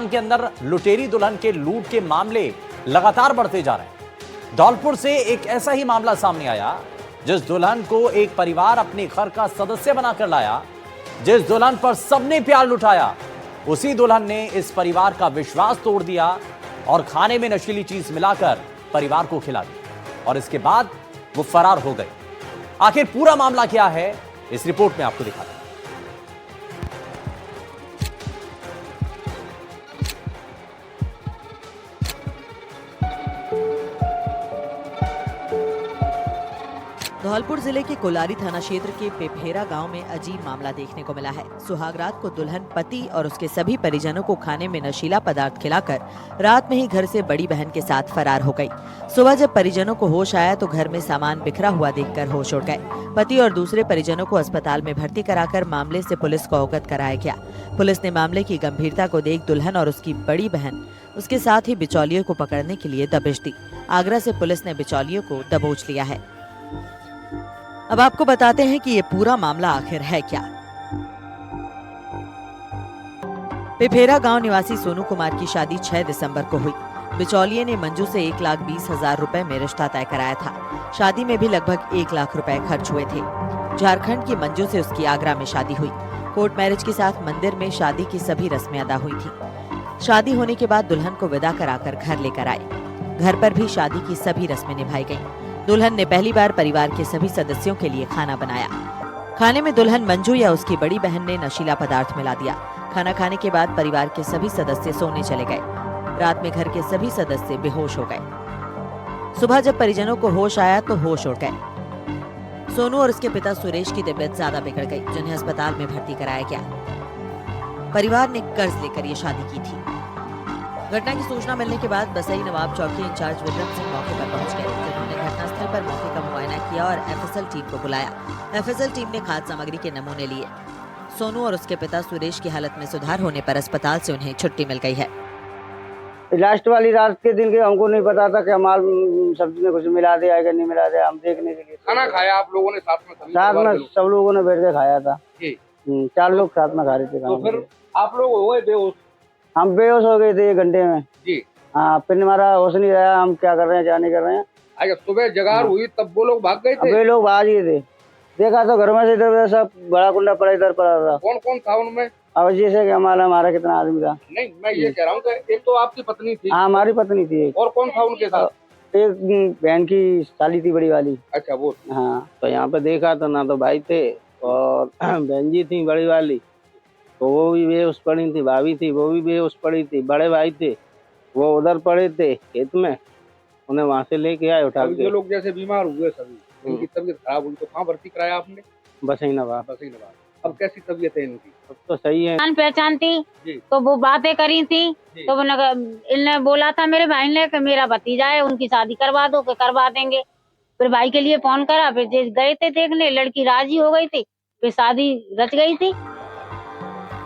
के अंदर लुटेरी दुल्हन के लूट के मामले लगातार बढ़ते जा रहे हैं। धौलपुर से एक ऐसा ही मामला सामने आया जिस दुल्हन को एक परिवार अपने घर का सदस्य बनाकर लाया, जिस दुल्हन पर सबने प्यार लुटाया, उसी दुल्हन ने इस परिवार का विश्वास तोड़ दिया और खाने में नशीली चीज मिलाकर परिवार को खिला दी और इसके बाद वो फरार हो गए। आखिर पूरा मामला क्या है, इस रिपोर्ट में आपको दिखाते हैं। धौलपुर जिले के कोलारी थाना क्षेत्र के पेफेरा गांव में अजीब मामला देखने को मिला है। सुहागरात को दुल्हन पति और उसके सभी परिजनों को खाने में नशीला पदार्थ खिलाकर रात में ही घर से बड़ी बहन के साथ फरार हो गई। सुबह जब परिजनों को होश आया तो घर में सामान बिखरा हुआ देखकर होश उड़ गए। पति और दूसरे परिजनों को अस्पताल में भर्ती कराकर मामले से पुलिस को अवगत कराया गया। पुलिस ने मामले की गंभीरता को देख दुल्हन और उसकी बड़ी बहन उसके साथ ही बिचौलियों को पकड़ने के लिए दबिश दी। आगरा से पुलिस ने बिचौलियों को दबोच लिया है। अब आपको बताते हैं कि ये पूरा मामला आखिर है क्या। पेफेरा गांव निवासी सोनू कुमार की शादी 6 दिसंबर को हुई। बिचौलिए ने मंजू से 1,20,000 रुपए में रिश्ता तय कराया था। शादी में भी लगभग 1 लाख रुपए खर्च हुए थे। झारखंड की मंजू से उसकी आगरा में शादी हुई। कोर्ट मैरिज के साथ मंदिर में शादी की सभी रस्में अदा हुई थी। शादी होने के बाद दुल्हन को विदा कराकर घर लेकर आए। घर पर भी शादी की सभी रस्में निभाई गयी। दुल्हन ने पहली बार परिवार के सभी सदस्यों के लिए खाना बनाया। खाने में दुल्हन मंजू या उसकी बड़ी बहन ने नशीला पदार्थ मिला दिया। खाना खाने के बाद परिवार के सभी सदस्य सोने चले गए। रात में घर के सभी सदस्य बेहोश हो गए। सुबह जब परिजनों को होश आया तो होश उड़ गए। सोनू और उसके पिता सुरेश की तबीयत ज्यादा बिगड़ गई, जिन्हें अस्पताल में भर्ती कराया गया। परिवार ने कर्ज लेकर ये शादी की थी। घटना की सूचना मिलने के बाद बसई नवाब चौकी इंचार्ज विक्रम सिंह मौके पर पहुंच गए, जिन्होंने घटनास्थल पर मौके का मुआयना किया और एफएसएल टीम को बुलाया। एफएसएल टीम ने खाद्य सामग्री के नमूने लिए। सोनू और उसके पिता सुरेश की हालत में सुधार होने पर अस्पताल से उन्हें छुट्टी मिल गई है। लास्ट वाली रात के दिन के हमको नहीं पता था कि हमारे सब्जी में कुछ मिला दिया कि नहीं मिला दिया। हम देखने के लिए खाना खाया आप लोगों ने साथ में? सब लोगों ने बैठ के खाया था। 4 लोग साथ में खा रहे थे। तो फिर आप लोग हो गए बेहोश? हम बेहोश हो गए थे 1 घंटे में जी। हाँ, फिर हमारा होश नहीं रहा, हम क्या कर रहे हैं क्या नहीं कर रहे हैं। अच्छा, सुबह जगार हुई तब वो लोग भाग गए थे? वे लोग भाग गए थे। देखा तो घर में से इधर सब बड़ा कुंडा पड़ा इधर पड़ा था। कौन कौन था उनमें? अब जैसे कि हमारा कितना आदमी था। नहीं, मैं ये कह रहा हूँ कि एक तो आपकी पत्नी थी। हाँ, हमारी पत्नी थी। और कौन था उनके साथ? एक बहन की साली थी, बड़ी वाली। अच्छा, वो हाँ। तो यहाँ पे देखा तो ना तो भाई थे और बहन जी थी बड़ी वाली, तो वो भी बेहोश पड़ी थी। भाभी थी, वो भी बेहोश पड़ी थी। बड़े भाई थे, वो उधर पड़े थे खेत में, उन्हें वहाँ से लेके आए उठा के। जो लोग जैसे बीमार हुए सभी, इनकी तबीयत खराब हुई तो कहाँ भर्ती कराया आपने? बसई नवाब। अब कैसी तबीयत है इनकी? अब तो सही है। पहचान थी तो वो बातें करी थी, तो इनने बोला था मेरे भाई ने कि मेरा भतीजा है, उनकी शादी करवा दो, करवा देंगे। फिर भाई के लिए फोन करा, फिर गए थे देखने, लड़की राजी हो गई थी, फिर शादी रच गई थी।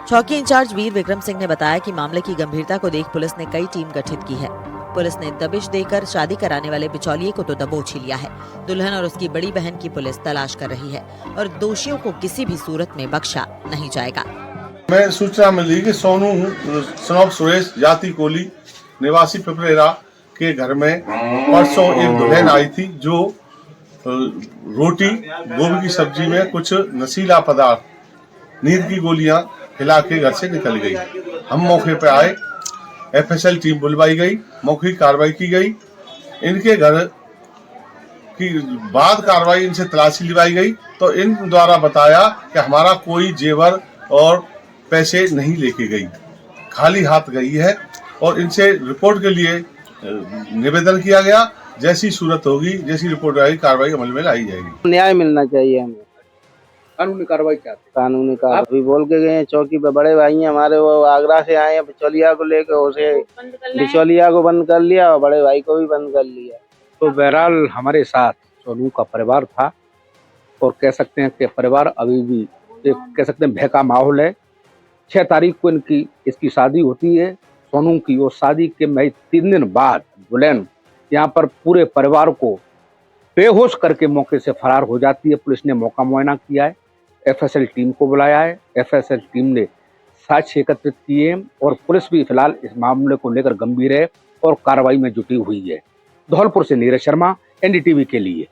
चौकी इंचार्ज वीर विक्रम सिंह ने बताया कि मामले की गंभीरता को देख पुलिस ने कई टीम गठित की है। पुलिस ने दबिश देकर शादी कराने वाले बिचौलिए को तो दबोच ही लिया है। दुल्हन और उसकी बड़ी बहन की पुलिस तलाश कर रही है और दोषियों को किसी भी सूरत में बख्शा नहीं जाएगा। मैं सूचना मिली कि सोनू सनोप सुरेश जाति कोली निवासी पिपरेरा के घर में परसों एक दुल्हन आई थी, जो रोटी गोभी की सब्जी में कुछ नशीला पदार्थ नींद की गोलियां खिला के घर से निकल गई। हम मौके पे आए, एफएसएल टीम बुलवाई गई, मौखिक कार्रवाई की गई। इनके घर की बाद कार्रवाई, इनसे तलाशी लिवाई गई तो इन द्वारा बताया कि हमारा कोई जेवर और पैसे नहीं लेके गई, खाली हाथ गई है और इनसे रिपोर्ट के लिए निवेदन किया गया। जैसी सूरत होगी, जैसी रिपोर्ट आएगी, कार्रवाई अमल में लाई जाएगी। न्याय मिलना चाहिए हमें। कानूनी कार्रवाई क्या? कानूनी कार्रवाई बोल के गए चौकी पे। बड़े भाई हैं हमारे, वो आगरा से आए हैं बिचौलिया को लेकर, उसे बिचौलिया को बंद कर लिया और बड़े भाई को भी बंद कर लिया। तो बहरहाल हमारे साथ सोनू का परिवार था और कह सकते हैं कि परिवार अभी भी कह सकते हैं भय का माहौल है। 6 तारीख को इसकी शादी होती है सोनू की, और शादी के महज 3 दिन बाद दुल्हन यहाँ पर पूरे परिवार को बेहोश करके मौके से फरार हो जाती है। पुलिस ने मौका मुआयना किया है, एफएसएल टीम को बुलाया है। एफएसएल टीम ने साक्ष्य एकत्रित किए और पुलिस भी फिलहाल इस मामले को लेकर गंभीर है और कार्रवाई में जुटी हुई है। धौलपुर से नीरज शर्मा, एनडीटीवी के लिए।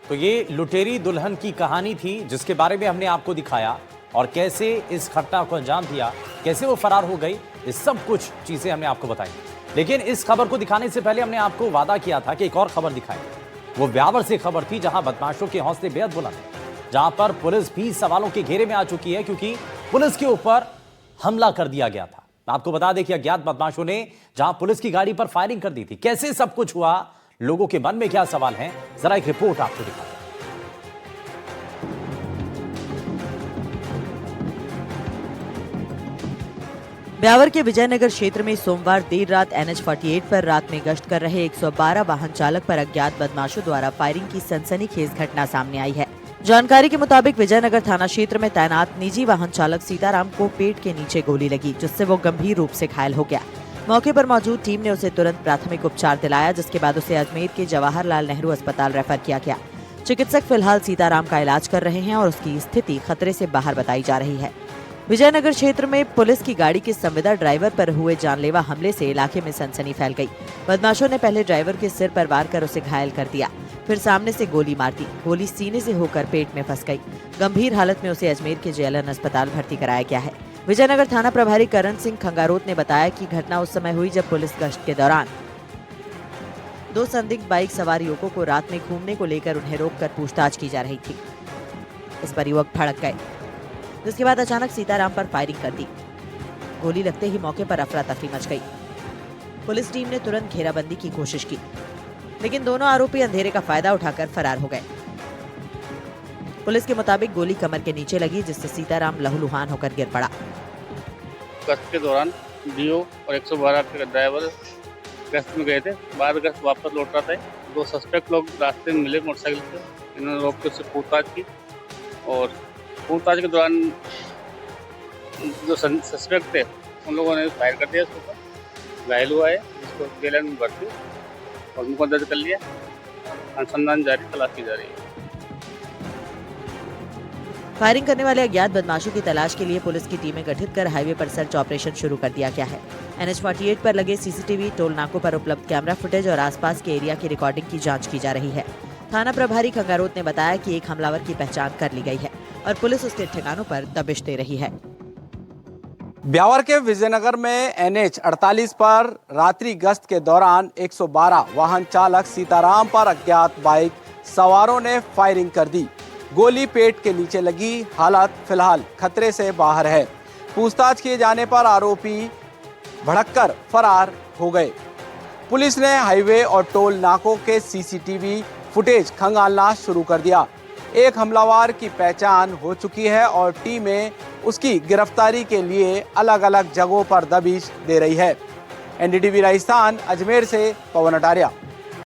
तो ये लुटेरी दुल्हन की कहानी थी जिसके बारे में हमने आपको दिखाया और कैसे इस घटना को अंजाम दिया, कैसे वो फरार हो गई, ये सब कुछ चीजें हमने आपको बताई। लेकिन इस खबर को दिखाने से पहले हमने आपको वादा किया था कि एक और खबर दिखाएंगे। वो ब्यावर से खबर थी जहां बदमाशों के हौसले बेहद बुलंद हैं, जहां पर पुलिस भी सवालों के घेरे में आ चुकी है क्योंकि पुलिस के ऊपर हमला कर दिया गया था। आपको बता दें कि अज्ञात बदमाशों ने जहां पुलिस की गाड़ी पर फायरिंग कर दी थी। कैसे सब कुछ हुआ, लोगों के मन में क्या सवाल हैं, जरा एक रिपोर्ट आपको दिखाते हैं। ब्यावर के विजयनगर क्षेत्र में सोमवार देर रात NH-48 पर रात में गश्त कर रहे 112 वाहन चालक पर अज्ञात बदमाशों द्वारा फायरिंग की सनसनीखेज घटना सामने आई है। जानकारी के मुताबिक विजयनगर थाना क्षेत्र में तैनात निजी वाहन चालक सीताराम को पेट के नीचे गोली लगी, जिससे वो गंभीर रूप से घायल हो गया। मौके पर मौजूद टीम ने उसे तुरंत प्राथमिक उपचार दिलाया, जिसके बाद उसे अजमेर के जवाहरलाल नेहरू अस्पताल रेफर किया गया। चिकित्सक फिलहाल सीताराम का इलाज कर रहे हैं और उसकी स्थिति खतरे से बाहर बताई जा रही है। विजयनगर क्षेत्र में पुलिस की गाड़ी के संविदा ड्राइवर पर हुए जानलेवा हमले से इलाके में सनसनी फैल गई। बदमाशों ने पहले ड्राइवर के सिर पर वार कर उसे घायल कर दिया, फिर सामने से गोली मार दी। गोली सीने से होकर पेट में फंस गई। गंभीर हालत में उसे अजमेर के JLN अस्पताल भर्ती कराया गया है। विजयनगर थाना प्रभारी करण सिंह खंगारोत ने बताया कि घटना उस समय हुई जब पुलिस गश्त के दौरान 2 संदिग्ध बाइक सवार युवकों को रात में घूमने को लेकर उन्हें रोककर पूछताछ की जा रही थी। इस पर युवक भड़क गए, जिसके बाद अचानक सीताराम पर फायरिंग कर दी। गोली लगते ही मौके पर अफरा तफरी मच गई। पुलिस टीम ने तुरंत घेराबंदी की कोशिश की, लेकिन दोनों आरोपी अंधेरे का फायदा उठाकर फरार हो गए। पुलिस के मुताबिक गोली कमर के नीचे लगी, जिससे सीताराम लहूलुहान होकर गिर पड़ा। गश्त के दौरान डीओ और 112 के ड्राइवर गश्त में गए थे। बाद गश्त वापस लौट रहा था। 2 सस्पेक्ट लोग रास्ते में मिले मोटरसाइकिल से। इन्होंने रोक के उससे पूछताछ की और पूछताछ के दौरान जो सस्पेक्ट थे उन लोगों ने फायर कर दिया। उसके ऊपर घायल हुआ है, जिसको JLN में भर्ती और मुकदमा दर्ज कर लिया। अनुसंधान जारी, तलाश की जा रही है। फायरिंग करने वाले अज्ञात बदमाशों की तलाश के लिए पुलिस की टीमें गठित कर हाईवे पर सर्च ऑपरेशन शुरू कर दिया गया है। NH-48 पर लगे CCTV, टोल नाकों पर उपलब्ध कैमरा फुटेज और आसपास के एरिया की रिकॉर्डिंग की जांच की जा रही है। थाना प्रभारी खंगारोत ने बताया कि एक हमलावर की पहचान कर ली गई है और पुलिस उसके ठिकानों पर दबिश दे रही है। ब्यावर के विजयनगर में NH-48 पर रात्रि गश्त के दौरान 112 वाहन चालक सीताराम पर अज्ञात बाइक सवारों ने फायरिंग कर दी। गोली पेट के नीचे लगी। हालत फिलहाल खतरे से बाहर है। पूछताछ किए जाने पर आरोपी भड़ककर फरार हो गए। पुलिस ने हाईवे और टोल नाकों के CCTV फुटेज खंगालना शुरू कर दिया। एक हमलावर की पहचान हो चुकी है और टीमें उसकी गिरफ्तारी के लिए अलग अलग जगहों पर दबिश दे रही है। NDTV राजस्थान, अजमेर से पवन अटारिया।